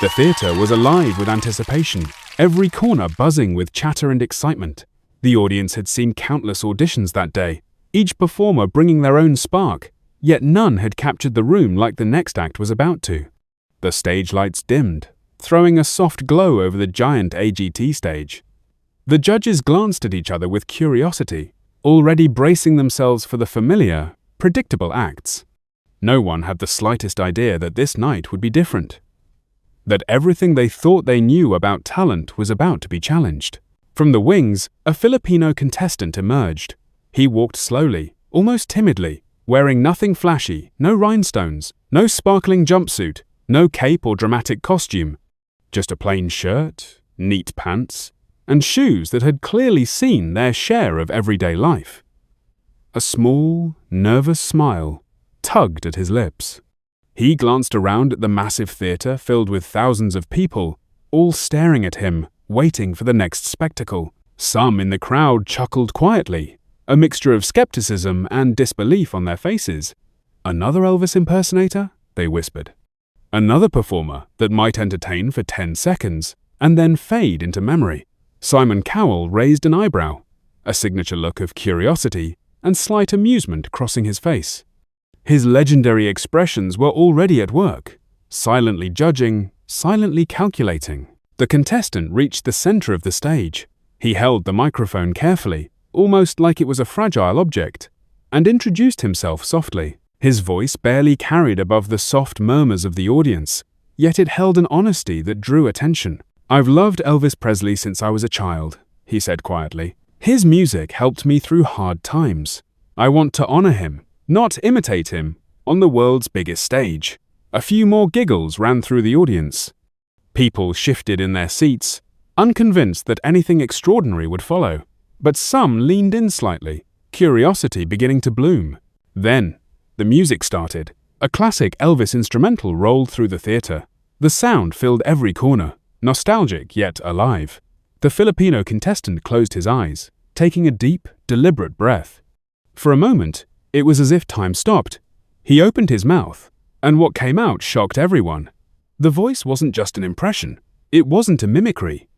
The theatre was alive with anticipation, every corner buzzing with chatter and excitement. The audience had seen countless auditions that day, each performer bringing their own spark, yet none had captured the room like the next act was about to. The stage lights dimmed, throwing a soft glow over the giant AGT stage. The judges glanced at each other with curiosity, already bracing themselves for the familiar, predictable acts. No one had the slightest idea that this night would be different, that everything they thought they knew about talent was about to be challenged. From the wings, a Filipino contestant emerged. He walked slowly, almost timidly, wearing nothing flashy, no rhinestones, no sparkling jumpsuit, no cape or dramatic costume, just a plain shirt, neat pants, and shoes that had clearly seen their share of everyday life. A small, nervous smile tugged at his lips. He glanced around at the massive theatre filled with thousands of people, all staring at him, waiting for the next spectacle. Some in the crowd chuckled quietly, a mixture of skepticism and disbelief on their faces. Another Elvis impersonator? They whispered. Another performer that might entertain for 10 seconds and then fade into memory. Simon Cowell raised an eyebrow, a signature look of curiosity and slight amusement crossing his face. His legendary expressions were already at work, silently judging, silently calculating. The contestant reached the center of the stage. He held the microphone carefully, almost like it was a fragile object, and introduced himself softly. His voice barely carried above the soft murmurs of the audience, yet it held an honesty that drew attention. "I've loved Elvis Presley since I was a child," he said quietly. "His music helped me through hard times. I want to honor him, not imitate him, on the world's biggest stage." A few more giggles ran through the audience. People shifted in their seats, unconvinced that anything extraordinary would follow. But some leaned in slightly, curiosity beginning to bloom. Then, the music started. A classic Elvis instrumental rolled through the theatre. The sound filled every corner, nostalgic yet alive. The Filipino contestant closed his eyes, taking a deep, deliberate breath. For a moment, it was as if time stopped. He opened his mouth, and what came out shocked everyone. The voice wasn't just an impression. It wasn't a mimicry.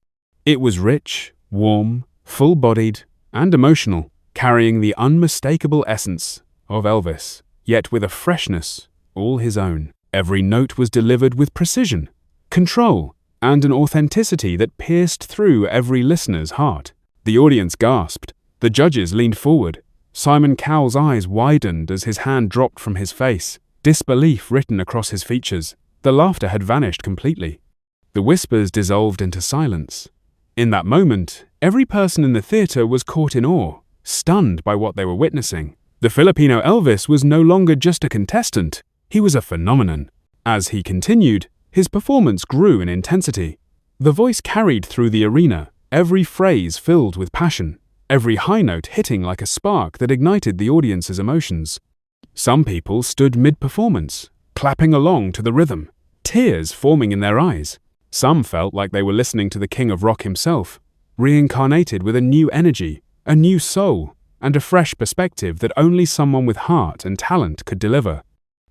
It was rich, warm, full-bodied, and emotional, carrying the unmistakable essence of Elvis, yet with a freshness all his own. Every note was delivered with precision, control, and an authenticity that pierced through every listener's heart. The audience gasped. The judges leaned forward. Simon Cowell's eyes widened as his hand dropped from his face, disbelief written across his features. The laughter had vanished completely. The whispers dissolved into silence. In that moment, every person in the theatre was caught in awe, stunned by what they were witnessing. The Filipino Elvis was no longer just a contestant, he was a phenomenon. As he continued, his performance grew in intensity. The voice carried through the arena, every phrase filled with passion, every high note hitting like a spark that ignited the audience's emotions. Some people stood mid-performance, clapping along to the rhythm, tears forming in their eyes. Some felt like they were listening to the king of rock himself, reincarnated with a new energy, a new soul, and a fresh perspective that only someone with heart and talent could deliver.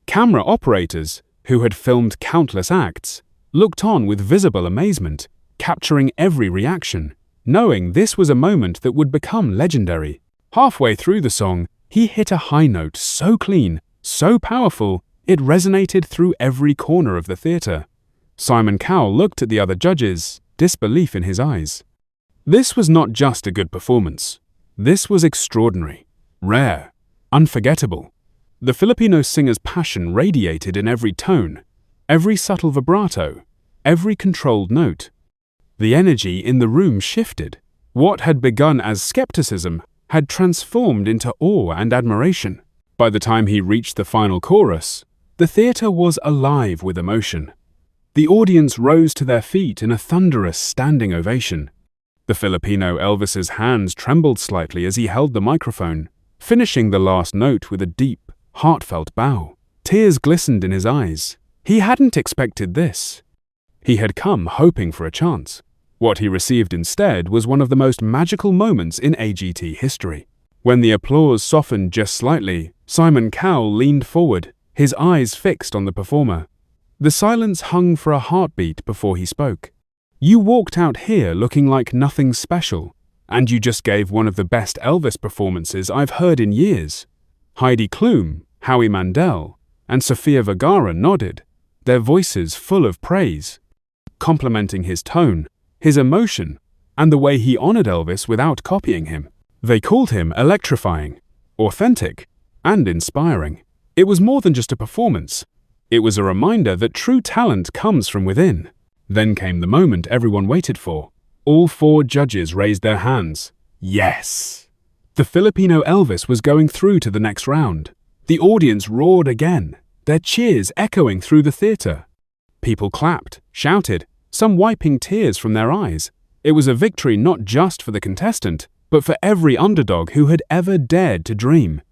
Camera operators, who had filmed countless acts, looked on with visible amazement, capturing every reaction, knowing this was a moment that would become legendary. Halfway through the song, he hit a high note so clean, so powerful, it resonated through every corner of the theatre. Simon Cowell looked at the other judges, disbelief in his eyes. This was not just a good performance. This was extraordinary, rare, unforgettable. The Filipino singer's passion radiated in every tone, every subtle vibrato, every controlled note. The energy in the room shifted. What had begun as skepticism had transformed into awe and admiration. By the time he reached the final chorus, the theatre was alive with emotion. The audience rose to their feet in a thunderous standing ovation. The Filipino Elvis's hands trembled slightly as he held the microphone, finishing the last note with a deep, heartfelt bow. Tears glistened in his eyes. He hadn't expected this. He had come hoping for a chance. What he received instead was one of the most magical moments in AGT history. When the applause softened just slightly, Simon Cowell leaned forward, his eyes fixed on the performer. The silence hung for a heartbeat before he spoke. "You walked out here looking like nothing special, and you just gave one of the best Elvis performances I've heard in years." Heidi Klum, Howie Mandel, and Sofia Vergara nodded, their voices full of praise, complimenting his tone, his emotion, and the way he honored Elvis without copying him. They called him electrifying, authentic, and inspiring. It was more than just a performance. It was a reminder that true talent comes from within. Then came the moment everyone waited for. All 4 judges raised their hands. Yes! The Filipino Elvis was going through to the next round. The audience roared again, their cheers echoing through the theater. People clapped, shouted, some wiping tears from their eyes. It was a victory not just for the contestant, but for every underdog who had ever dared to dream.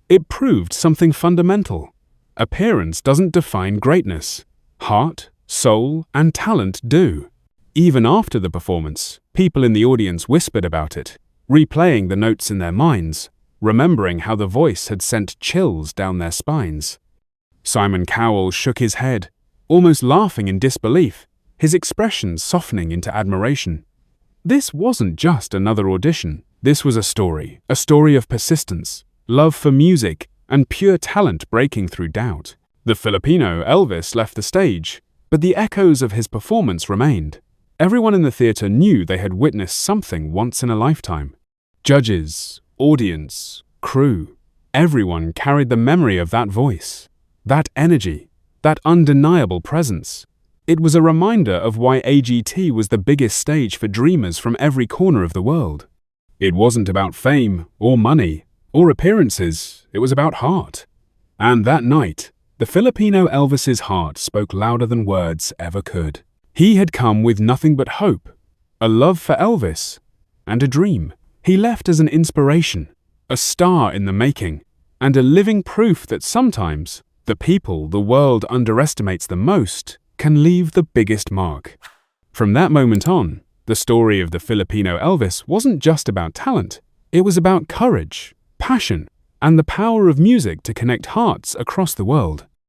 It proved something fundamental. Appearance doesn't define greatness. Heart, soul, and talent do. Even after the performance, people in the audience whispered about it, replaying the notes in their minds, remembering how the voice had sent chills down their spines. Simon Cowell shook his head, almost laughing in disbelief, his expression softening into admiration. This wasn't just another audition. This was a story of persistence, love for music, and pure talent breaking through doubt. The Filipino Elvis left the stage, but the echoes of his performance remained. Everyone in the theater knew they had witnessed something once in a lifetime. Judges, audience, crew, everyone carried the memory of that voice, that energy, that undeniable presence. It was a reminder of why AGT was the biggest stage for dreamers from every corner of the world. It wasn't about fame or money or appearances, it was about heart. And that night, the Filipino Elvis's heart spoke louder than words ever could. He had come with nothing but hope, a love for Elvis, and a dream. He left as an inspiration, a star in the making, and a living proof that sometimes the people the world underestimates the most can leave the biggest mark. From that moment on, the story of the Filipino Elvis wasn't just about talent. It was about courage, passion, and the power of music to connect hearts across the world.